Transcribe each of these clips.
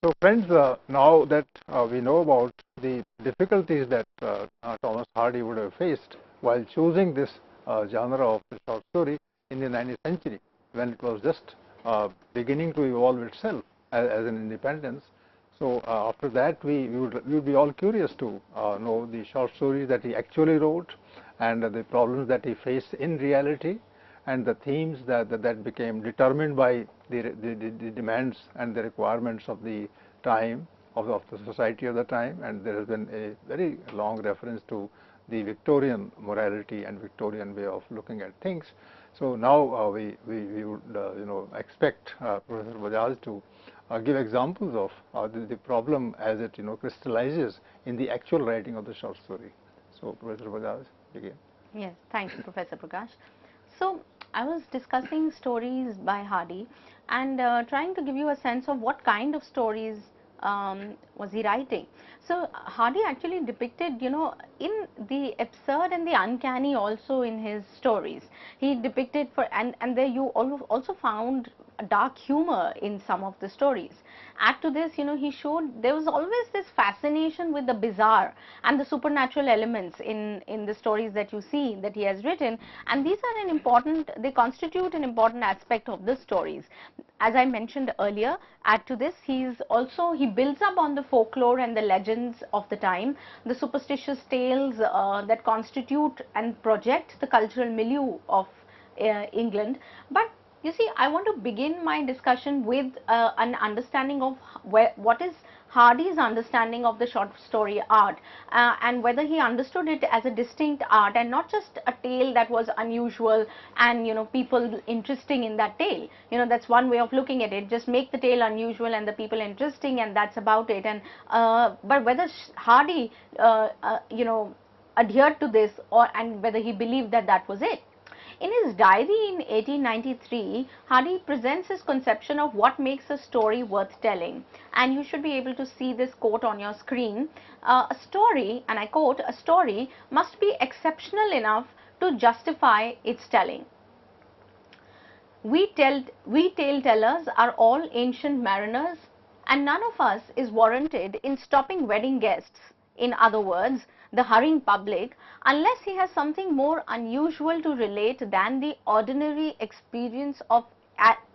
So friends, now that we know about the difficulties that Thomas Hardy would have faced while choosing this genre of the short story in the 19th century, when it was just beginning to evolve itself as an independence. So after that, we would be all curious to know the short stories that he actually wrote and the problems that he faced in reality, and the themes that became determined by the demands and the requirements of the time, of the society of the time. And there has been a very long reference to the Victorian morality and Victorian way of looking at things. So now we would expect Professor Bajaj to give examples of the problem as it crystallizes in the actual writing of the short story. So Professor Bajaj, begin. Yes, thank you, Professor Prakash. So I was discussing stories by Hardy and trying to give you a sense of what kind of stories was he writing. So Hardy actually depicted, in the absurd and the uncanny also in his stories. He depicted and there you also found dark humor in some of the stories. Add to this, he showed there was always this fascination with the bizarre and the supernatural elements in the stories that you see that he has written, and these are they constitute an important aspect of the stories. As I mentioned earlier, add to this, he builds up on the folklore and the legends of the time, the superstitious tales that constitute and project the cultural milieu of England. But you see, I want to begin my discussion with an understanding of what is Hardy's understanding of the short story art, and whether he understood it as a distinct art and not just a tale that was unusual and people interesting in that tale. That's one way of looking at it. Just make the tale unusual and the people interesting, and that's about it. And but whether Hardy adhered to this, and whether he believed that that was it. In his diary in 1893, Hardy presents his conception of what makes a story worth telling, and you should be able to see this quote on your screen. A story, and I quote, "A story must be exceptional enough to justify its telling. We tale-tellers are all ancient mariners, and none of us is warranted in stopping wedding guests, in other words, the hurrying public, unless he has something more unusual to relate than the ordinary experience of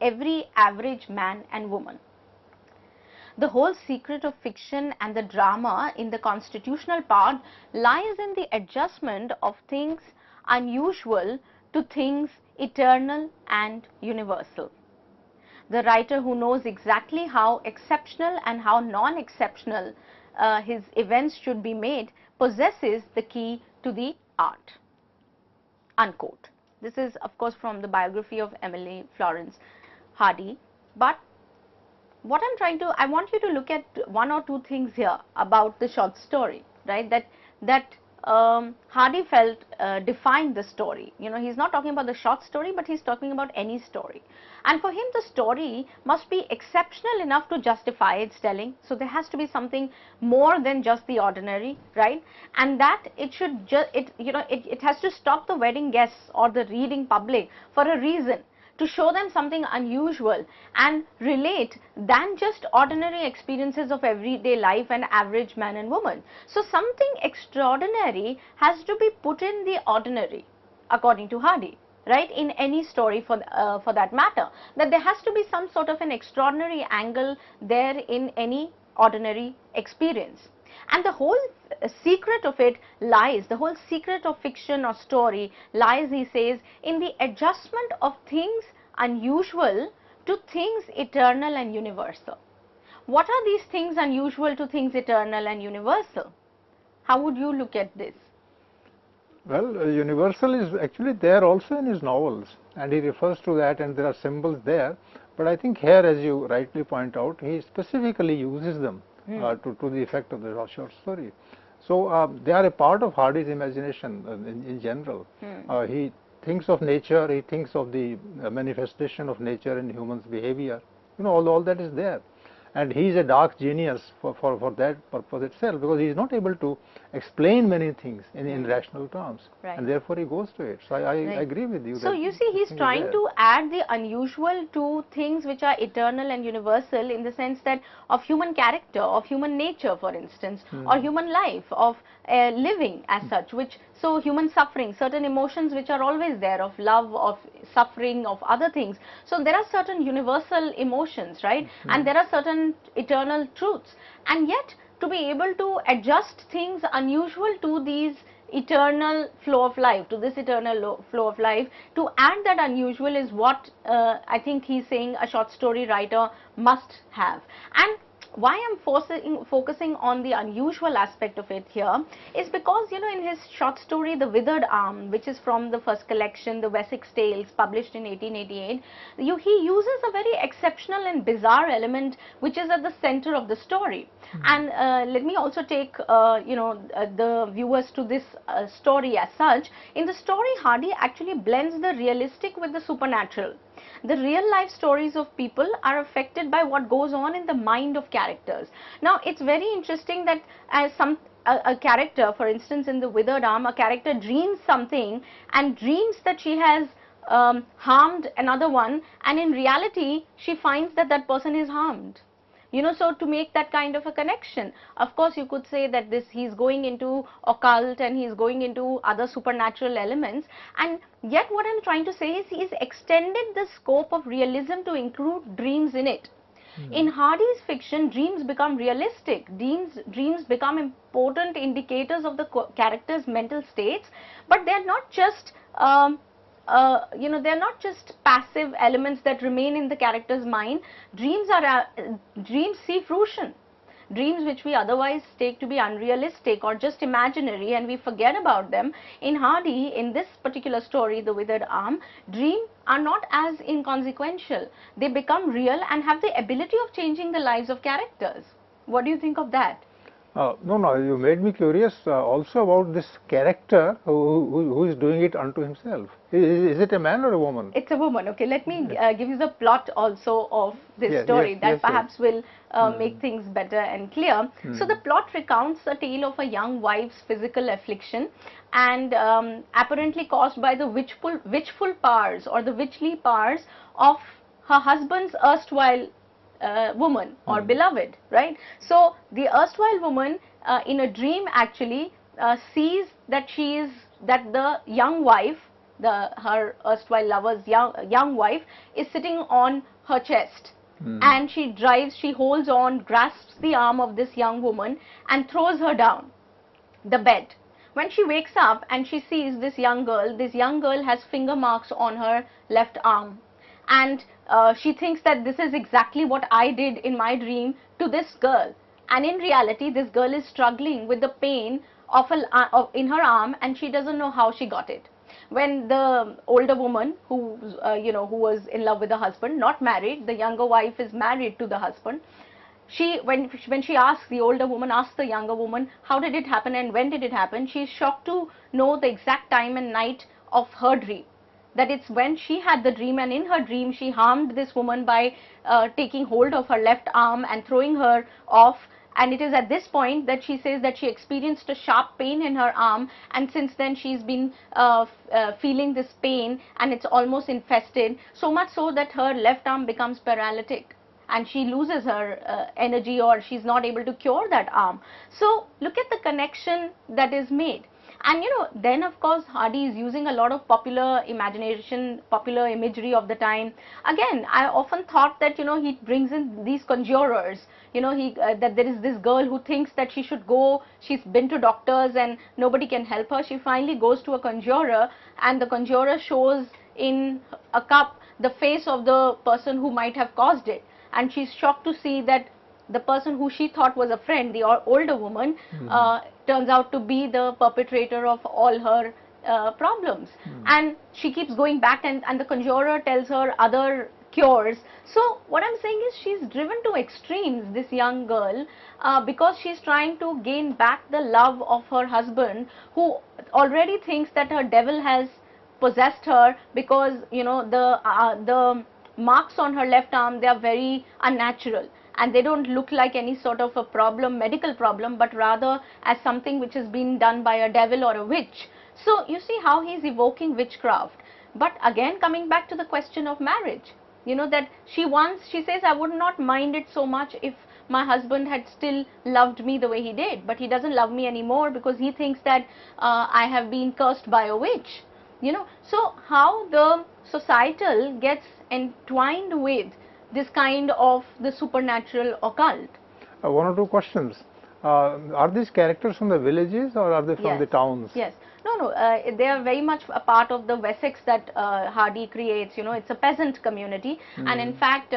every average man and woman." The whole secret of fiction and the drama in the constitutional part lies in the adjustment of things unusual to things eternal and universal. The writer who knows exactly how exceptional and how non-exceptional his events should be made possesses the key to the art. Unquote. This is, of course, from the biography of Emily Florence Hardy. But what I want you to look at one or two things here about the short story, right? That Hardy felt defined the story. He's not talking about the short story, but he's talking about any story. And for him, the story must be exceptional enough to justify its telling. So there has to be something more than just the ordinary, right? And that it should it has to stop the wedding guests or the reading public for a reason, to show them something unusual and relate than just ordinary experiences of everyday life and average man and woman. So something extraordinary has to be put in the ordinary, according to Hardy, right? In any story for that matter, that there has to be some sort of an extraordinary angle there in any ordinary experience. And the whole secret of it lies, the whole secret of fiction or story lies, he says, in the adjustment of things unusual to things eternal and universal. What are these things unusual to things eternal and universal? How would you look at this? Well, universal is actually there also in his novels, and he refers to that, and there are symbols there. But I think here, as you rightly point out, he specifically uses them to the effect of the short story. So they are a part of Hardy's imagination in general. He thinks of nature, he thinks of the manifestation of nature in humans' behavior. All that is there. and he is a dark genius for that purpose itself, because he is not able to explain many things in rational terms, and therefore he goes to it. So I agree with you. So you see, he's trying to add the unusual to things which are eternal and universal, in the sense that of human character, of human nature, for instance, or human life, of living as such, which, so human suffering, certain emotions which are always there, of love, of suffering, of other things. So there are certain universal emotions, right? And there are certain eternal truths, and yet to be able to adjust things unusual to these eternal flow of life, to this eternal flow of life, to add that unusual is what I think he's saying a short story writer must have. And why I'm focusing on the unusual aspect of it here is because, you know, in his short story The Withered Arm, which is from the first collection, The Wessex Tales, published in 1888, he uses a very exceptional and bizarre element which is at the center of the story. And let me also take the viewers to this story as such. In the story, Hardy actually blends the realistic with the supernatural. The real life stories of people are affected by what goes on in the mind of characters. Now, it's very interesting that a character, for instance, in The Withered Arm, a character dreams something and dreams that she has harmed another one, and in reality, she finds that that person is harmed. You know, so to make that kind of a connection, of course, you could say that he's going into occult and he's going into other supernatural elements, and yet what I'm trying to say is he's extended the scope of realism to include dreams in it. In Hardy's fiction, dreams become realistic. Dreams become important indicators of the character's mental states, but they're not just they're not just passive elements that remain in the character's mind. Dreams see fruition. Dreams which we otherwise take to be unrealistic or just imaginary, and we forget about them. In Hardy, in this particular story, The Withered Arm, dreams are not as inconsequential. They become real and have the ability of changing the lives of characters. What do you think of that? No, you made me curious also about this character who is doing it unto himself. Is it a man or a woman? It's a woman. Okay, let me give you the plot also of this story that perhaps will make things better and clear. So the plot recounts a tale of a young wife's physical affliction, and apparently caused by the witchful powers or the witchly powers of her husband's erstwhile woman or beloved, right? So the erstwhile woman in a dream actually sees that the young wife, her erstwhile lover's young wife, is sitting on her chest, and she holds on, grasps the arm of this young woman and throws her down the bed. When she wakes up and she sees this young girl has finger marks on her left arm, and she thinks that this is exactly what I did in my dream to this girl, and in reality this girl is struggling with the pain in her arm, and she doesn't know how she got it. When the older woman who was in love with the husband, not married, the younger wife is married to the husband, when she asks, the older woman asks the younger woman, how did it happen and when did it happen, she is shocked to know the exact time and night of her dream. That it's when she had the dream, and in her dream she harmed this woman by taking hold of her left arm and throwing her off. And it is at this point that she says that she experienced a sharp pain in her arm, and since then she's been feeling this pain, and it's almost infested, so much so that her left arm becomes paralytic and she loses her energy, or she's not able to cure that arm. So look at the connection that is made. And then of course Hardy is using a lot of popular imagination, popular imagery of the time. Again, I often thought that he brings in these conjurers, that there is this girl who thinks that she should go, she's been to doctors and nobody can help her. She finally goes to a conjurer, and the conjurer shows in a cup the face of the person who might have caused it, and she's shocked to see that the person who she thought was a friend, the older woman, turns out to be the perpetrator of all her problems. And she keeps going back, and the conjurer tells her other cures. So what I'm saying is she's driven to extremes, this young girl, because she's trying to gain back the love of her husband, who already thinks that her devil has possessed her, because the marks on her left arm, they are very unnatural. and they don't look like any sort of a problem, medical problem, but rather as something which has been done by a devil or a witch. So you see how he's evoking witchcraft. But again, coming back to the question of marriage, you know, that she says, I would not mind it so much if my husband had still loved me the way he did, but he doesn't love me anymore because he thinks that I have been cursed by a witch. You know, so how the societal gets entwined with this kind of the supernatural occult. One or two questions. Are these characters from the villages or are they from the towns? Yes. No, they are very much a part of the Wessex that Hardy creates. You know, it's a peasant community, and in fact,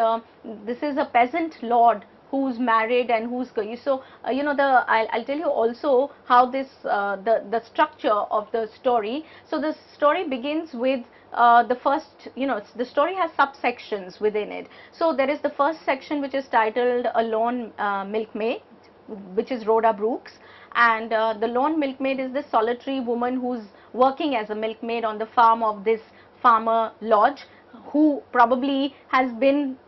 this is a peasant lord who's married and who's so you know, I'll tell you also how this the structure of the story. So the story begins with the first, you know, the story has subsections within it. So there is the first section which is titled A Lone Milkmaid, which is Rhoda Brooks, and the lone milkmaid is this solitary woman who's working as a milkmaid on the farm of this farmer lodge, who probably has been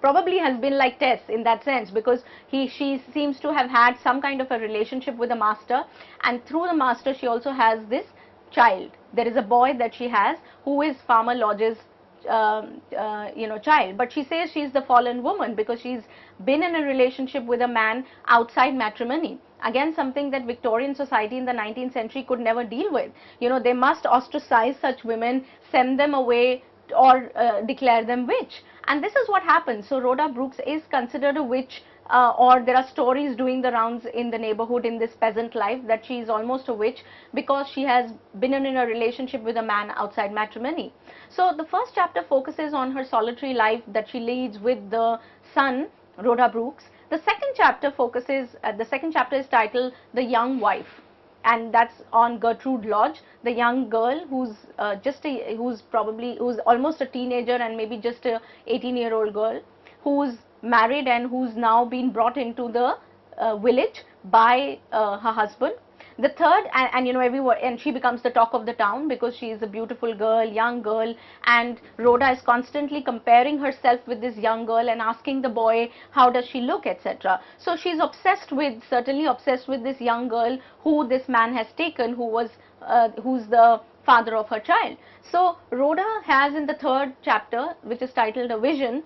like Tess in that sense, because she seems to have had some kind of a relationship with the master, and through the master she also has this child. There is a boy that she has who is farmer lodge's you know, child, but she says she's the fallen woman because she's been in a relationship with a man outside matrimony. Again, something that Victorian society in the 19th century could never deal with. You know, they must ostracize such women, send them away, or declare them witch. And this is what happens. So Rhoda Brooks is considered a witch, or there are stories doing the rounds in the neighborhood in this peasant life that she is almost a witch because she has been in a relationship with a man outside matrimony. So the first chapter focuses on her solitary life that she leads with the son, Rhoda Brooks. The second chapter is titled The Young Wife, and that's on Gertrude Lodge, the young girl who's who's almost a teenager and maybe just a 18-year-old girl who's married and who's now been brought into the village by her husband. The third, and you know, everyone, and she becomes the talk of the town because she is a beautiful girl, young girl, and Rhoda is constantly comparing herself with this young girl and asking the boy how does she look, etc. So she's certainly obsessed with this young girl who this man has taken, who's the father of her child. So Rhoda has in the third chapter, which is titled A Vision,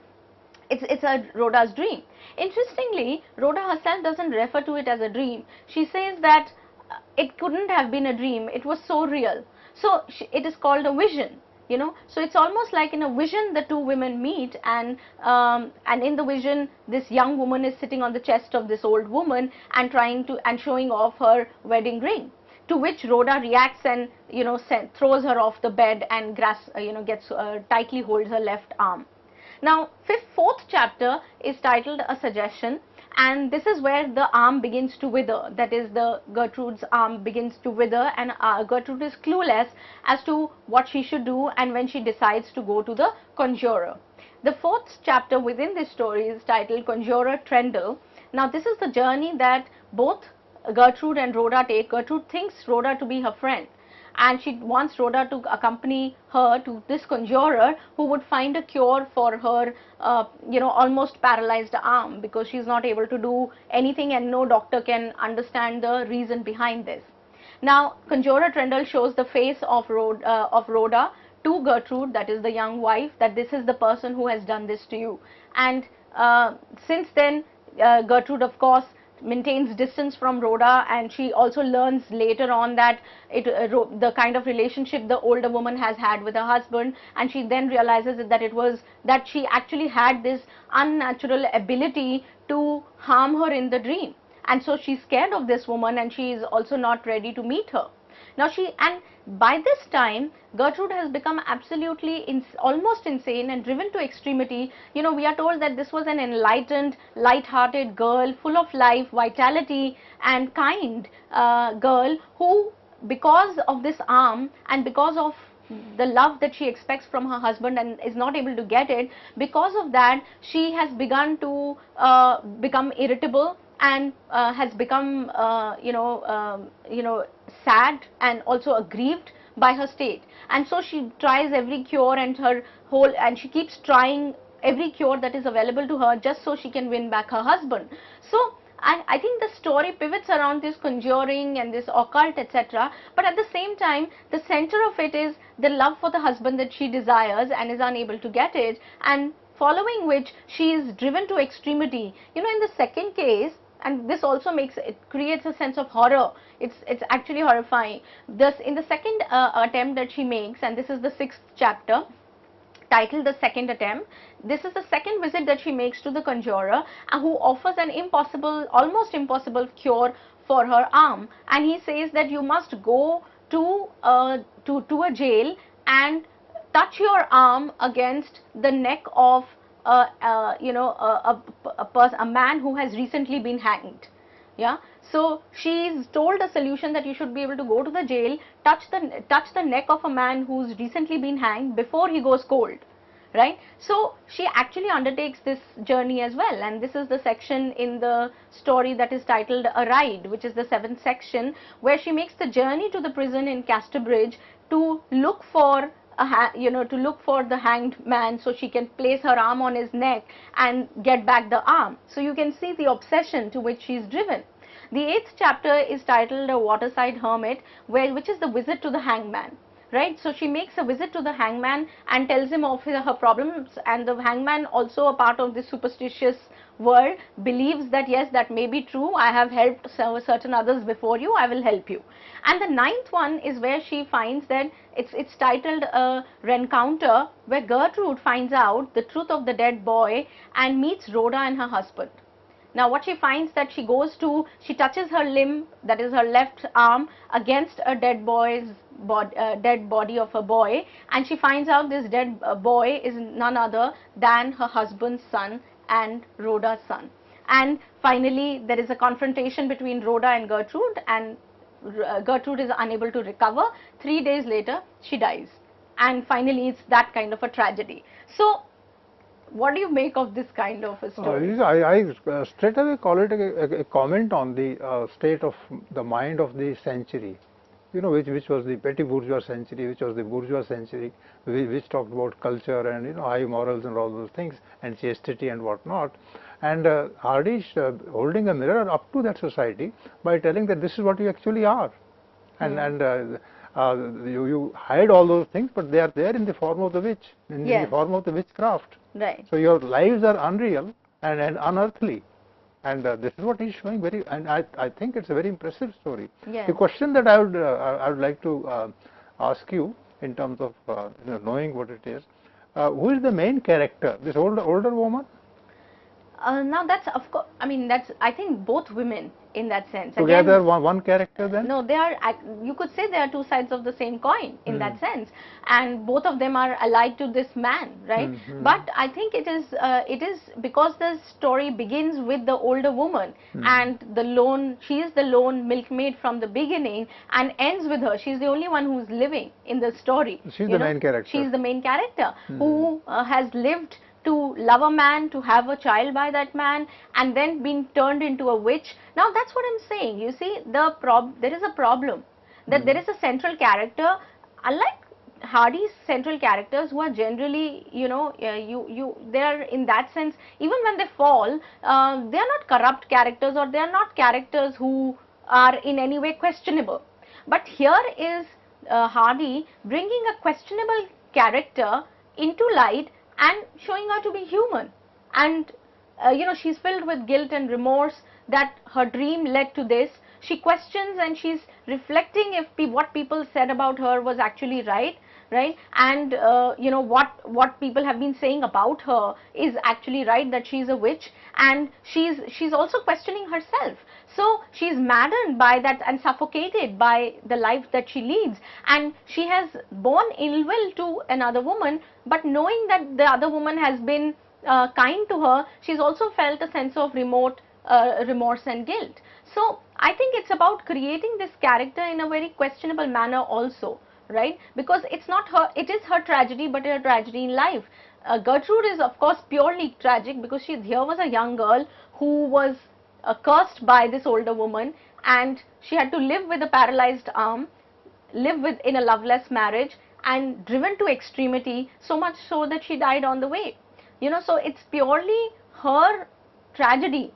it's a Rhoda's dream. Interestingly, Rhoda herself doesn't refer to it as a dream. She says that it couldn't have been a dream, it was so real. So it is called a vision, you know. So it's almost like in a vision the two women meet, and in the vision this young woman is sitting on the chest of this old woman and showing off her wedding ring, to which Rhoda reacts and, you know, throws her off the bed and tightly holds her left arm. Now, fourth chapter is titled A Suggestion, and this is where the arm begins to wither. That is, Gertrude's arm begins to wither, and Gertrude is clueless as to what she should do, and when she decides to go to the conjurer. The fourth chapter within this story is titled Conjurer Trendle. Now, this is the journey that both Gertrude and Rhoda take. Gertrude thinks Rhoda to be her friend, and she wants Rhoda to accompany her to this conjurer who would find a cure for her, you know, almost paralyzed arm, because she's not able to do anything and no doctor can understand the reason behind this. Now, Conjurer Trendle shows the face of Rhoda to Gertrude, that is the young wife, that this is the person who has done this to you. And since then, Gertrude, of course, maintains distance from Rhoda, and she also learns later on that the kind of relationship the older woman has had with her husband, and she then realizes that she actually had this unnatural ability to harm her in the dream, and so she's scared of this woman and she is also not ready to meet her. Now by this time, Gertrude has become absolutely almost insane and driven to extremity. You know, we are told that this was an enlightened, light-hearted girl, full of life, vitality, and kind girl who, because of this arm and because of the love that she expects from her husband and is not able to get it, because of that, she has begun to become irritable and has become, sad and also aggrieved by her state. And so she tries every cure, and she keeps trying every cure that is available to her just so she can win back her husband. So I think the story pivots around this conjuring and this occult, etc. But at the same time, the center of it is the love for the husband that she desires and is unable to get it, and following which she is driven to extremity. You know, in the second case, and this also creates a sense of horror. It's actually horrifying. This, in the second attempt that she makes, and this is the 6th chapter, titled The Second Attempt. This is the second visit that she makes to the conjurer, who offers an impossible, almost impossible cure for her arm. And he says that you must go to a jail and touch your arm against the neck of a man who has recently been hanged. Yeah, so she's told a solution that you should be able to go to the jail, touch the neck of a man who's recently been hanged before he goes cold, right? So she actually undertakes this journey as well, and this is the section in the story that is titled A Ride, which is the 7th section, where she makes the journey to the prison in Casterbridge to look for the hanged man, so she can place her arm on his neck and get back the arm. So you can see the obsession to which she is driven. The 8th chapter is titled A Waterside Hermit, which is the visit to the hangman. Right, so she makes a visit to the hangman and tells him of her problems, and the hangman, also a part of this superstitious world, believes that yes, that may be true, I have helped certain others before you, I will help you. And the 9th one is where she finds that it's titled A Rencounter, where Gertrude finds out the truth of the dead boy and meets Rhoda and her husband. Now what she finds, that she touches her limb, that is her left arm, against a dead body of a boy, and she finds out this dead boy is none other than her husband's son and Rhoda's son. And finally there is a confrontation between Rhoda and Gertrude, and Gertrude is unable to recover. 3 days later she dies, and finally it's that kind of a tragedy. So what do you make of this kind of a story? I straight away call it a comment on the state of the mind of the century, you know, which was the petty bourgeois century, which was the bourgeois century, which talked about culture and, you know, high morals and all those things, and chastity and whatnot. And Hardy holding a mirror up to that society by telling that this is what you actually are, and you hide all those things, but they are there in the form of the witch, in the form of the witchcraft. Right. So your lives are unreal and unearthly, and this is what he's showing and I think it's a very impressive story. Yes. The question that I would like to ask you, in terms of knowing what it is, who is the main character? This older woman? Now that's, of course, I think both women in that sense. Together, one character then? No, they are, you could say they are two sides of the same coin in that sense, and both of them are allied to this man, right? But I think it is because the story begins with the older woman and she is the lone milkmaid from the beginning, and ends with her. She's the only one who's living in the story. She's the main character. She's the main character who has lived to love a man, to have a child by that man, and then being turned into a witch. Now that's what I'm saying. You see, there is a problem, that there is a central character, unlike Hardy's central characters, who are generally, they are, in that sense, even when they fall, they are not corrupt characters, or they are not characters who are in any way questionable. But here is Hardy bringing a questionable character into light and showing her to be human, and she's filled with guilt and remorse that her dream led to this. She questions and she's reflecting if what people said about her was actually right, and what people have been saying about her is actually right, that she's a witch, and she's also questioning herself. So she's maddened by that and suffocated by the life that she leads, and she has borne ill will to another woman, but knowing that the other woman has been kind to her, she's also felt a sense of remorse and guilt. So I think it's about creating this character in a very questionable manner also, right? Because it's not her, it is her tragedy, but a tragedy in life. Gertrude is of course purely tragic, because here was a young girl who was cursed by this older woman, and she had to live with a paralyzed arm, live in a loveless marriage, and driven to extremity, so much so that she died on the way. So it's purely her tragedy,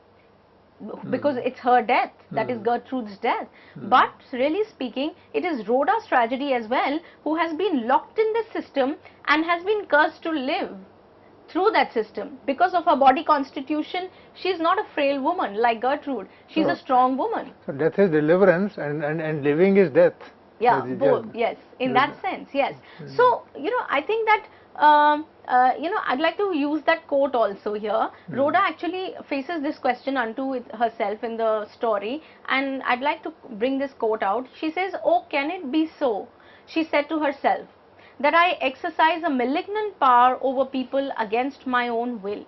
because it's her death, that is Gertrude's death. But really speaking, it is Rhoda's tragedy as well, who has been locked in this system and has been cursed to live through that system. Because of her body constitution, she is not a frail woman like Gertrude. She's a strong woman. So death is deliverance, and living is death. Yeah, both. Yes, in that sense, yes. So I think that I'd like to use that quote also here. Rhoda actually faces this question unto herself in the story, and I'd like to bring this quote out. She says, "Oh, can it be so," she said to herself, "that I exercise a malignant power over people against my own will."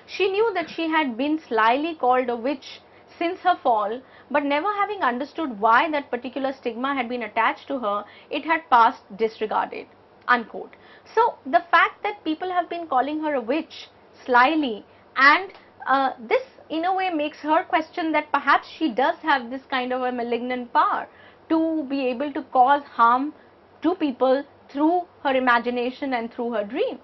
She knew that she had been slyly called a witch since her fall, but never having understood why that particular stigma had been attached to her, it had passed disregarded. Unquote. So the fact that people have been calling her a witch slyly, and this in a way makes her question that perhaps she does have this kind of a malignant power to be able to cause harm to people through her imagination and through her dream.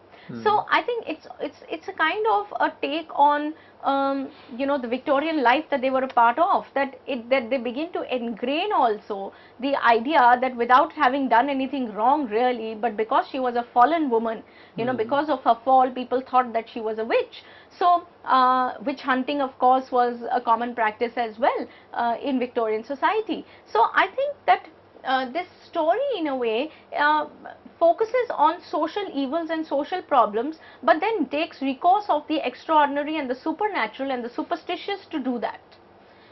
So I think it's a kind of a take on the Victorian life that they were a part of, that they begin to ingrain also the idea that without having done anything wrong really, but because she was a fallen woman, because of her fall, people thought that she was a witch. So witch hunting, of course, was a common practice as well in Victorian society. So I think that this story in a way focuses on social evils and social problems, but then takes recourse of the extraordinary and the supernatural and the superstitious to do that.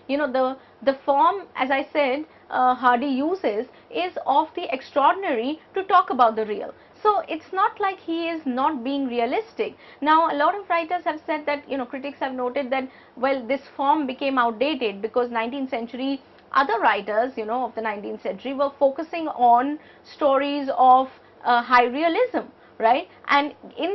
The form, as I said, Hardy uses is of the extraordinary to talk about the real. So it's not like he is not being realistic. Now a lot of writers have said that, critics have noted that, well, this form became outdated because 19th century other writers, of the 19th century were focusing on stories of high realism, right? And in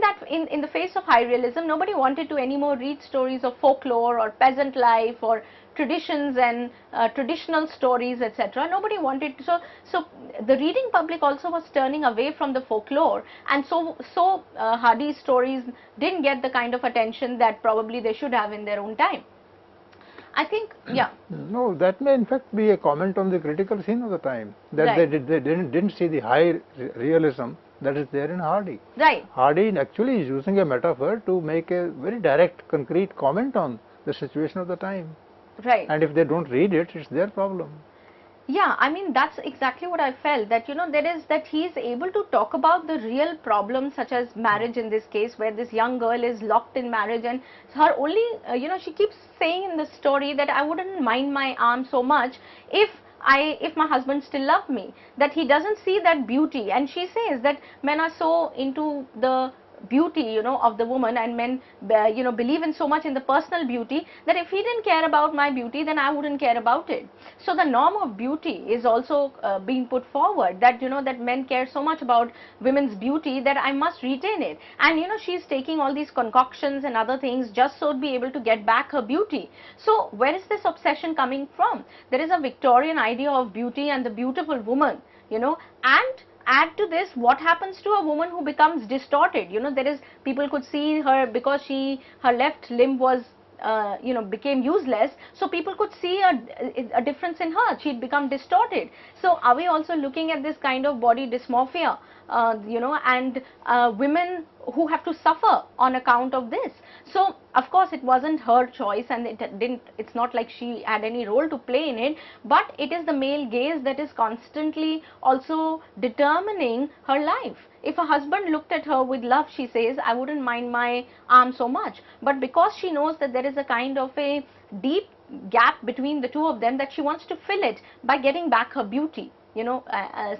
the face of high realism, nobody wanted to anymore read stories of folklore or peasant life or traditions and traditional stories, etc. Nobody wanted to, so the reading public also was turning away from the folklore, and so Hardy's stories didn't get the kind of attention that probably they should have in their own time. I think, yeah. No, that may in fact be a comment on the critical scene of the time, that right. they didn't see the high realism that is there in Hardy. Right. Hardy actually is using a metaphor to make a very direct, concrete comment on the situation of the time. Right. And if they don't read it, it's their problem. Yeah, I mean, that's exactly what I felt, that that he is able to talk about the real problems such as marriage in this case, where this young girl is locked in marriage, and her only she keeps saying in the story that I wouldn't mind my arm so much if my husband still loved me, that he doesn't see that beauty. And she says that men are so into the beauty of the woman, and men believe in so much in the personal beauty, that if he didn't care about my beauty, then I wouldn't care about it. So the norm of beauty is also being put forward, that that men care so much about women's beauty that I must retain it. And she's taking all these concoctions and other things just so to be able to get back her beauty. So where is this obsession coming from? There is a Victorian idea of beauty and the beautiful woman, and add to this, what happens to a woman who becomes distorted? There is, people could see her because her left limb was became useless, so people could see a difference in her. She'd become distorted. So are we also looking at this kind of body dysmorphia, and women who have to suffer on account of this? So of course it wasn't her choice, and it's not like she had any role to play in it, but it is the male gaze that is constantly also determining her life. If a husband looked at her with love, she says, I wouldn't mind my arm so much. But because she knows that there is a kind of a deep gap between the two of them, that she wants to fill it by getting back her beauty.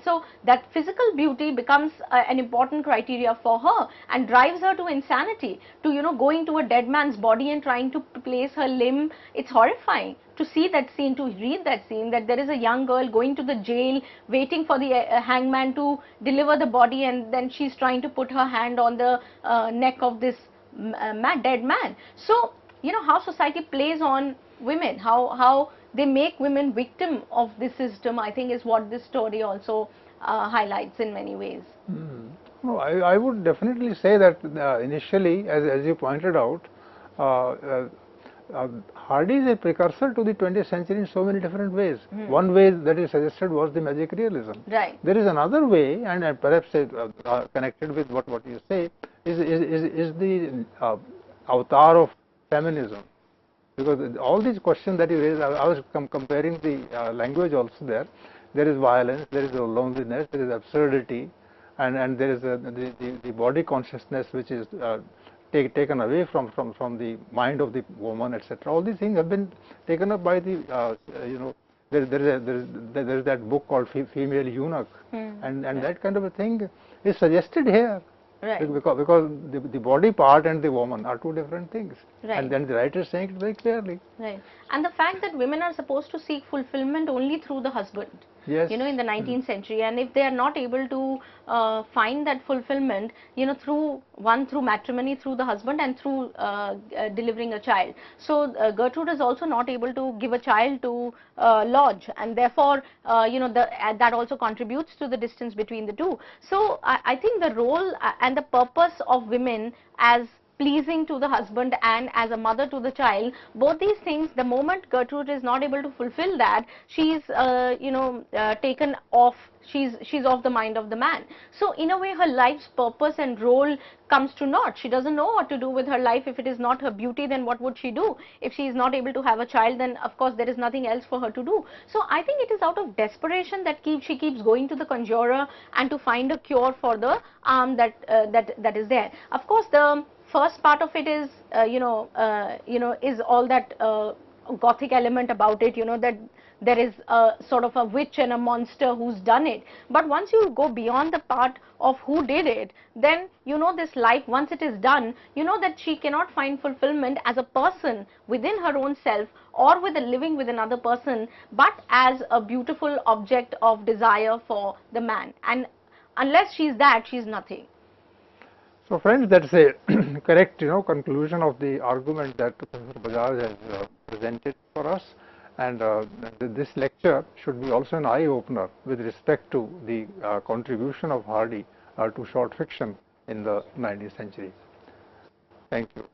So that physical beauty becomes an important criteria for her, and drives her to insanity, to going to a dead man's body and trying to place her limb. It's horrifying to see that scene, to read that scene, that there is a young girl going to the jail, waiting for the hangman to deliver the body, and then she's trying to put her hand on the neck of this dead man. So how society plays on women, how they make women victim of this system, I think is what this story also highlights in many ways. No, I would definitely say that initially, as you pointed out, Hardy is a precursor to the 20th century in so many different ways. One way that is suggested was the magic realism. Right. There is another way, and perhaps connected with what you say, is the avatar of feminism. Because all these questions that you raised, I was comparing the language also there. There is violence, there is loneliness, there is absurdity, and there is the body consciousness which is taken away from the mind of the woman, etc. All these things have been taken up by the there is that book called Female Eunuch, and that kind of a thing is suggested here. Right. Because the body part and the woman are two different things. Right. And then the writer is saying it very clearly. Right. And the fact that women are supposed to seek fulfillment only through the husband. Yes. You know, in the 19th century, and if they are not able to find that fulfillment, you know, through matrimony, through the husband, and through delivering a child. So Gertrude is also not able to give a child to Lodge, and therefore, you know, that also contributes to the distance between the two. So I think the role and the purpose of women as pleasing to the husband and as a mother to the child, both these things, the moment Gertrude is not able to fulfill that, she's taken off, she's off the mind of the man. So in a way, her life's purpose and role comes to naught. She doesn't know what to do with her life. If it is not her beauty, then what would she do? If she is not able to have a child, then of course there is nothing else for her to do. So I think it is out of desperation that she keeps going to the conjurer and to find a cure for the arm that is there. Of course, the first part of it is is all that gothic element about it, you know, that there is a sort of a witch and a monster who's done it. But once you go beyond the part of who did it, then you know this life, once it is done, you know that she cannot find fulfillment as a person within her own self or with a living with another person, but as a beautiful object of desire for the man. And unless she's that, she's nothing. So friends, that's a correct conclusion of the argument that Professor Bajaj has presented for us, and this lecture should be also an eye-opener with respect to the contribution of Hardy to short fiction in the 19th century. Thank you.